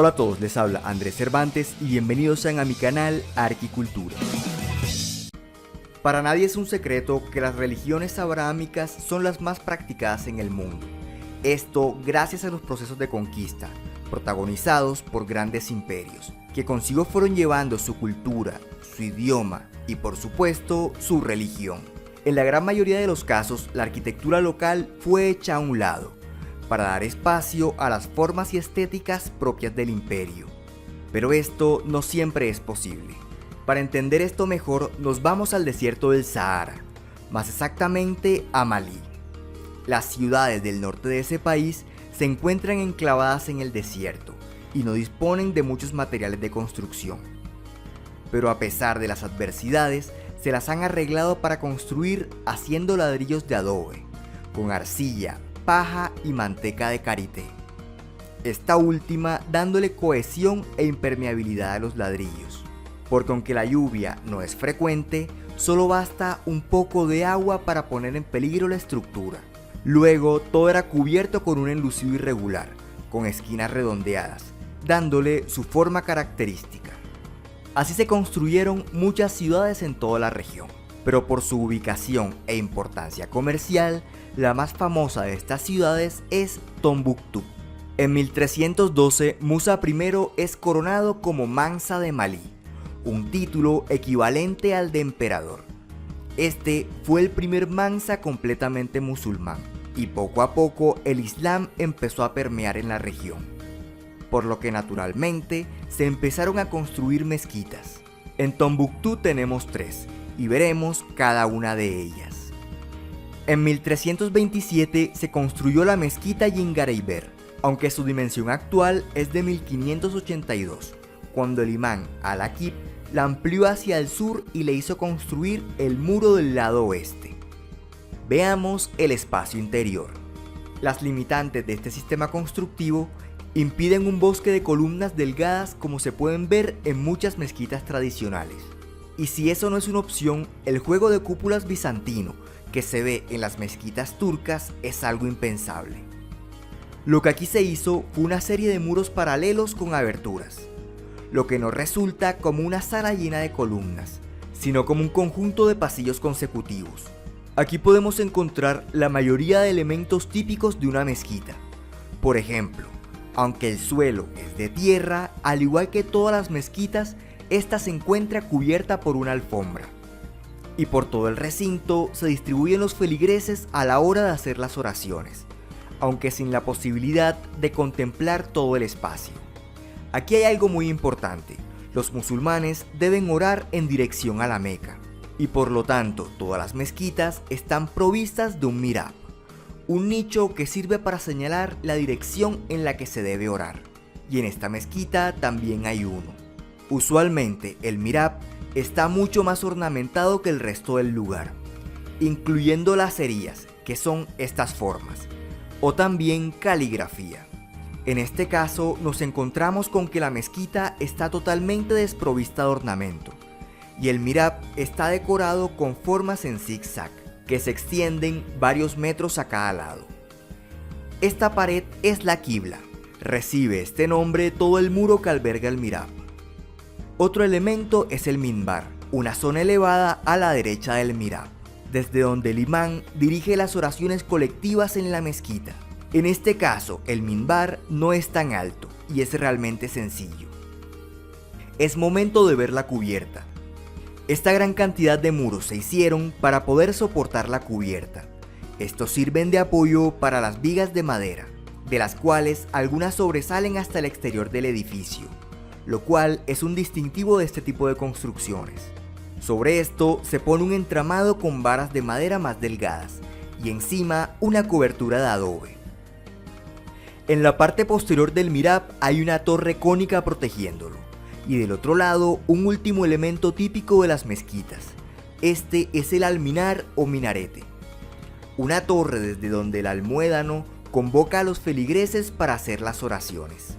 Hola a todos, les habla Andrés Cervantes y bienvenidos sean a mi canal Arquicultura. Para nadie es un secreto que las religiones abrahámicas son las más practicadas en el mundo. Esto gracias a los procesos de conquista, protagonizados por grandes imperios, que consigo fueron llevando su cultura, su idioma y por supuesto su religión. En la gran mayoría de los casos, la arquitectura local fue hecha a un lado, para dar espacio a las formas y estéticas propias del imperio. Pero esto no siempre es posible. Para entender esto mejor, nos vamos al desierto del Sahara, más exactamente a Malí. Las ciudades del norte de ese país se encuentran enclavadas en el desierto y no disponen de muchos materiales de construcción. Pero a pesar de las adversidades, se las han arreglado para construir haciendo ladrillos de adobe, con arcilla, paja y manteca de karité. Esta última dándole cohesión e impermeabilidad a los ladrillos, porque aunque la lluvia no es frecuente, solo basta un poco de agua para poner en peligro la estructura. Luego todo era cubierto con un enlucido irregular, con esquinas redondeadas, dándole su forma característica. Así se construyeron muchas ciudades en toda la región, pero por su ubicación e importancia comercial, la más famosa de estas ciudades es Tombuctú. En 1312, Musa I es coronado como Mansa de Malí, un título equivalente al de emperador. Este fue el primer Mansa completamente musulmán, y poco a poco el Islam empezó a permear en la región, por lo que naturalmente se empezaron a construir mezquitas. En Tombuctú tenemos 3, y veremos cada una de ellas. En 1327 se construyó la mezquita Yingareiber, aunque su dimensión actual es de 1582, cuando el imán Al-Aqib la amplió hacia el sur y le hizo construir el muro del lado oeste. Veamos el espacio interior. Las limitantes de este sistema constructivo impiden un bosque de columnas delgadas como se pueden ver en muchas mezquitas tradicionales. Y si eso no es una opción, el juego de cúpulas bizantino que se ve en las mezquitas turcas es algo impensable. Lo que aquí se hizo fue una serie de muros paralelos con aberturas, lo que no resulta como una sala llena de columnas, sino como un conjunto de pasillos consecutivos. Aquí podemos encontrar la mayoría de elementos típicos de una mezquita. Por ejemplo, aunque el suelo es de tierra, al igual que todas las mezquitas, esta se encuentra cubierta por una alfombra. Y por todo el recinto se distribuyen los feligreses a la hora de hacer las oraciones, aunque sin la posibilidad de contemplar todo el espacio. Aquí hay algo muy importante: los musulmanes deben orar en dirección a la Meca, y por lo tanto todas las mezquitas están provistas de un mihrab, un nicho que sirve para señalar la dirección en la que se debe orar, y en esta mezquita también hay uno. Usualmente el mihrab está mucho más ornamentado que el resto del lugar, incluyendo lacerías, que son estas formas, o también caligrafía. En este caso nos encontramos con que la mezquita está totalmente desprovista de ornamento, y el mihrab está decorado con formas en zigzag, que se extienden varios metros a cada lado. Esta pared es la quibla. Recibe este nombre todo el muro que alberga el mihrab. Otro elemento es el minbar, una zona elevada a la derecha del mihrab, desde donde el imán dirige las oraciones colectivas en la mezquita. En este caso, el minbar no es tan alto y es realmente sencillo. Es momento de ver la cubierta. Esta gran cantidad de muros se hicieron para poder soportar la cubierta. Estos sirven de apoyo para las vigas de madera, de las cuales algunas sobresalen hasta el exterior del edificio, lo cual es un distintivo de este tipo de construcciones. Sobre esto se pone un entramado con varas de madera más delgadas y encima una cobertura de adobe. En la parte posterior del mihrab hay una torre cónica protegiéndolo, y del otro lado un último elemento típico de las mezquitas. Este es el alminar o minarete, una torre desde donde el almuédano convoca a los feligreses para hacer las oraciones.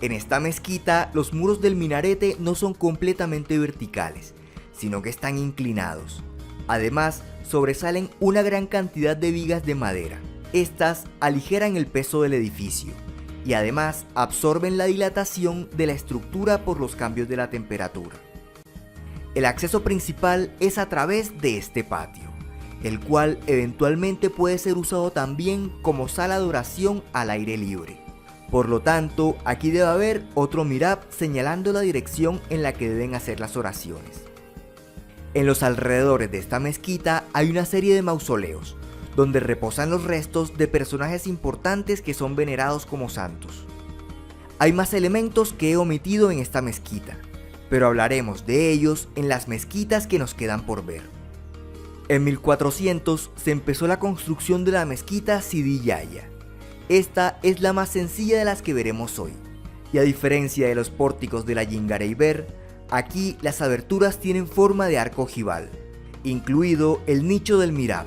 En esta mezquita los muros del minarete no son completamente verticales, sino que están inclinados. Además, sobresalen una gran cantidad de vigas de madera. Estas aligeran el peso del edificio y además absorben la dilatación de la estructura por los cambios de la temperatura. El acceso principal es a través de este patio, el cual eventualmente puede ser usado también como sala de oración al aire libre. Por lo tanto, aquí debe haber otro mihrab señalando la dirección en la que deben hacer las oraciones. En los alrededores de esta mezquita hay una serie de mausoleos, donde reposan los restos de personajes importantes que son venerados como santos. Hay más elementos que he omitido en esta mezquita, pero hablaremos de ellos en las mezquitas que nos quedan por ver. En 1400 se empezó la construcción de la mezquita Sidi Yahya. Esta es la más sencilla de las que veremos hoy, y a diferencia de los pórticos de la Yingareyber, aquí las aberturas tienen forma de arco ojival, incluido el nicho del mihrab,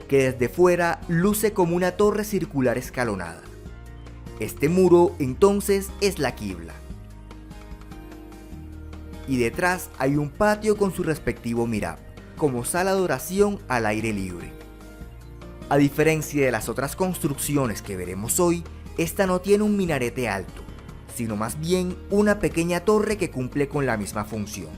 que desde fuera luce como una torre circular escalonada. Este muro entonces es la quibla. Y detrás hay un patio con su respectivo mihrab, como sala de oración al aire libre. A diferencia de las otras construcciones que veremos hoy, esta no tiene un minarete alto, sino más bien una pequeña torre que cumple con la misma función.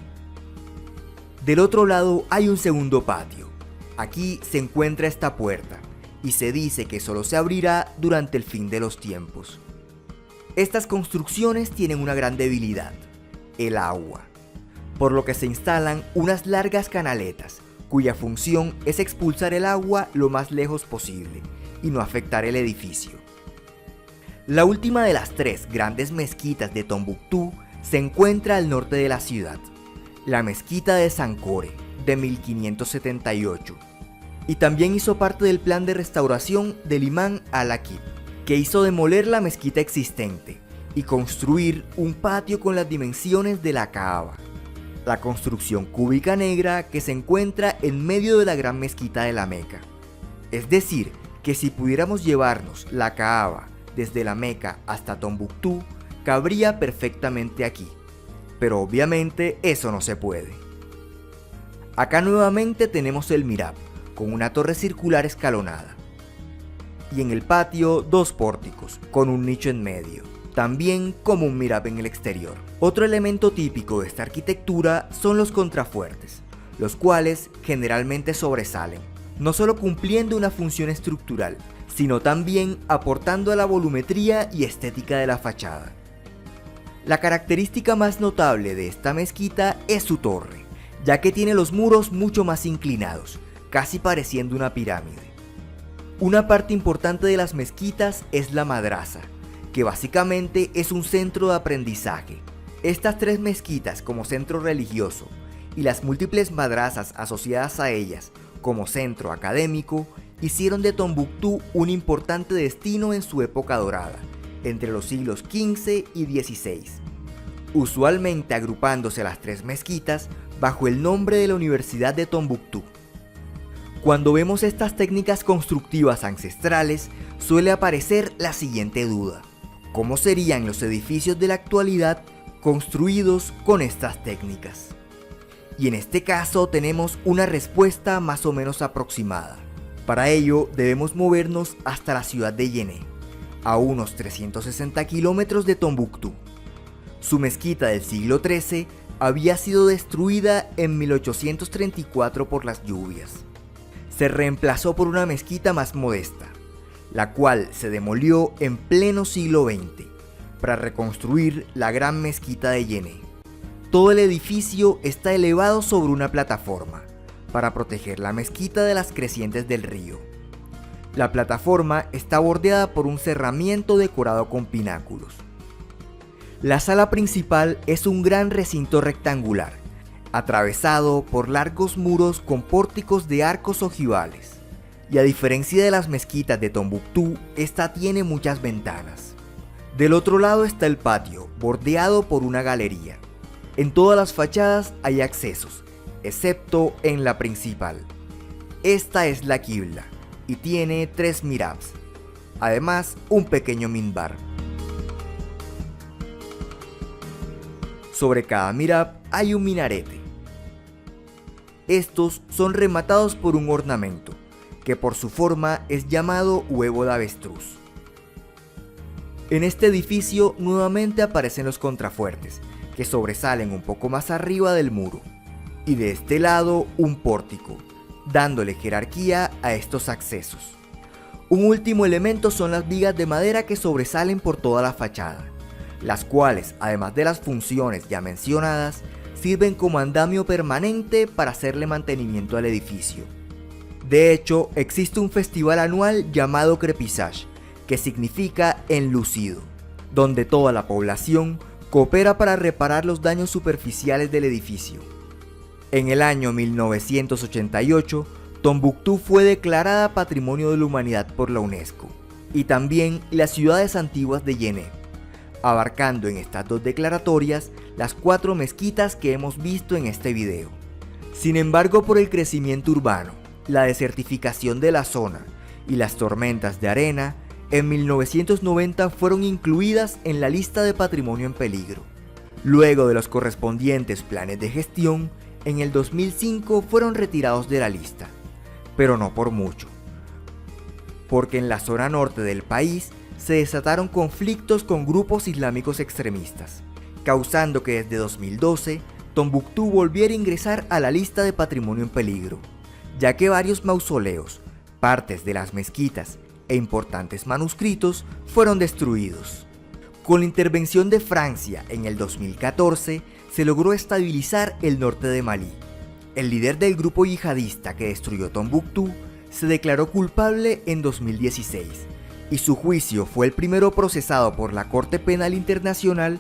Del otro lado hay un segundo patio. Aquí se encuentra esta puerta, y se dice que solo se abrirá durante el fin de los tiempos. Estas construcciones tienen una gran debilidad: el agua, por lo que se instalan unas largas canaletas, cuya función es expulsar el agua lo más lejos posible y no afectar el edificio. La última de las tres grandes mezquitas de Tombuctú se encuentra al norte de la ciudad, la mezquita de Sankore, de 1578, y también hizo parte del plan de restauración del imán al-Aqib, que hizo demoler la mezquita existente y construir un patio con las dimensiones de la Kaaba, la construcción cúbica negra que se encuentra en medio de la gran mezquita de la Meca. Es decir, que si pudiéramos llevarnos la Kaaba desde la Meca hasta Tombuctú, cabría perfectamente aquí, pero obviamente eso no se puede. Acá nuevamente tenemos el mihrab, con una torre circular escalonada, y en el patio dos pórticos, con un nicho en medio, también como un mihrab en el exterior. Otro elemento típico de esta arquitectura son los contrafuertes, los cuales generalmente sobresalen, no solo cumpliendo una función estructural, sino también aportando a la volumetría y estética de la fachada. La característica más notable de esta mezquita es su torre, ya que tiene los muros mucho más inclinados, casi pareciendo una pirámide. Una parte importante de las mezquitas es la madrasa, que básicamente es un centro de aprendizaje. Estas tres mezquitas como centro religioso y las múltiples madrasas asociadas a ellas como centro académico hicieron de Tombuctú un importante destino en su época dorada, entre los siglos XV y XVI, usualmente agrupándose las tres mezquitas bajo el nombre de la Universidad de Tombuctú. Cuando vemos estas técnicas constructivas ancestrales, suele aparecer la siguiente duda: ¿cómo serían los edificios de la actualidad construidos con estas técnicas? Y en este caso tenemos una respuesta más o menos aproximada. Para ello debemos movernos hasta la ciudad de Yené, a unos 360 kilómetros de Tombuctú. Su mezquita del siglo XIII había sido destruida en 1834 por las lluvias. Se reemplazó por una mezquita más modesta, la cual se demolió en pleno siglo XX para reconstruir la gran mezquita de Yené. Todo el edificio está elevado sobre una plataforma para proteger la mezquita de las crecientes del río. La plataforma está bordeada por un cerramiento decorado con pináculos. La sala principal es un gran recinto rectangular, atravesado por largos muros con pórticos de arcos ojivales, y a diferencia de las mezquitas de Tombuctú, esta tiene muchas ventanas. Del otro lado está el patio, bordeado por una galería. En todas las fachadas hay accesos, excepto en la principal. Esta es la quibla, y tiene 3 mihrabs, además un pequeño minbar. Sobre cada mihrab hay un minarete. Estos son rematados por un ornamento, que por su forma es llamado huevo de avestruz. En este edificio nuevamente aparecen los contrafuertes, que sobresalen un poco más arriba del muro, y de este lado un pórtico, dándole jerarquía a estos accesos. Un último elemento son las vigas de madera que sobresalen por toda la fachada, las cuales, además de las funciones ya mencionadas, sirven como andamio permanente para hacerle mantenimiento al edificio. De hecho, existe un festival anual llamado Crepissage, que significa enlucido, donde toda la población coopera para reparar los daños superficiales del edificio. En el año 1988, Tombuctú fue declarada Patrimonio de la Humanidad por la UNESCO, y también las ciudades antiguas de Yené, abarcando en estas dos declaratorias las 4 mezquitas que hemos visto en este video. Sin embargo, por el crecimiento urbano, la desertificación de la zona y las tormentas de arena, en 1990 fueron incluidas en la lista de patrimonio en peligro. Luego de los correspondientes planes de gestión, en el 2005 fueron retirados de la lista, pero no por mucho, porque en la zona norte del país se desataron conflictos con grupos islámicos extremistas, causando que desde 2012 Tombuctú volviera a ingresar a la lista de patrimonio en peligro, ya que varios mausoleos, partes de las mezquitas e importantes manuscritos fueron destruidos. Con la intervención de Francia en el 2014 se logró estabilizar el norte de Malí. El líder del grupo yihadista que destruyó Tombuctú se declaró culpable en 2016 y su juicio fue el primero procesado por la Corte Penal Internacional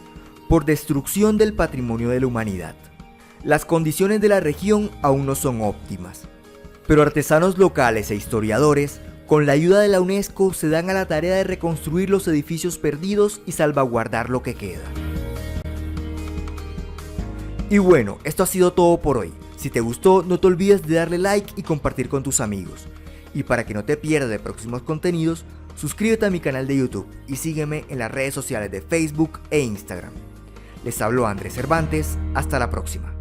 por destrucción del patrimonio de la humanidad. Las condiciones de la región aún no son óptimas, pero artesanos locales e historiadores, con la ayuda de la UNESCO, se dan a la tarea de reconstruir los edificios perdidos y salvaguardar lo que queda. Y bueno, esto ha sido todo por hoy. Si te gustó, no te olvides de darle like y compartir con tus amigos. Y para que no te pierdas de próximos contenidos, suscríbete a mi canal de YouTube y sígueme en las redes sociales de Facebook e Instagram. Les habló Andrés Cervantes, hasta la próxima.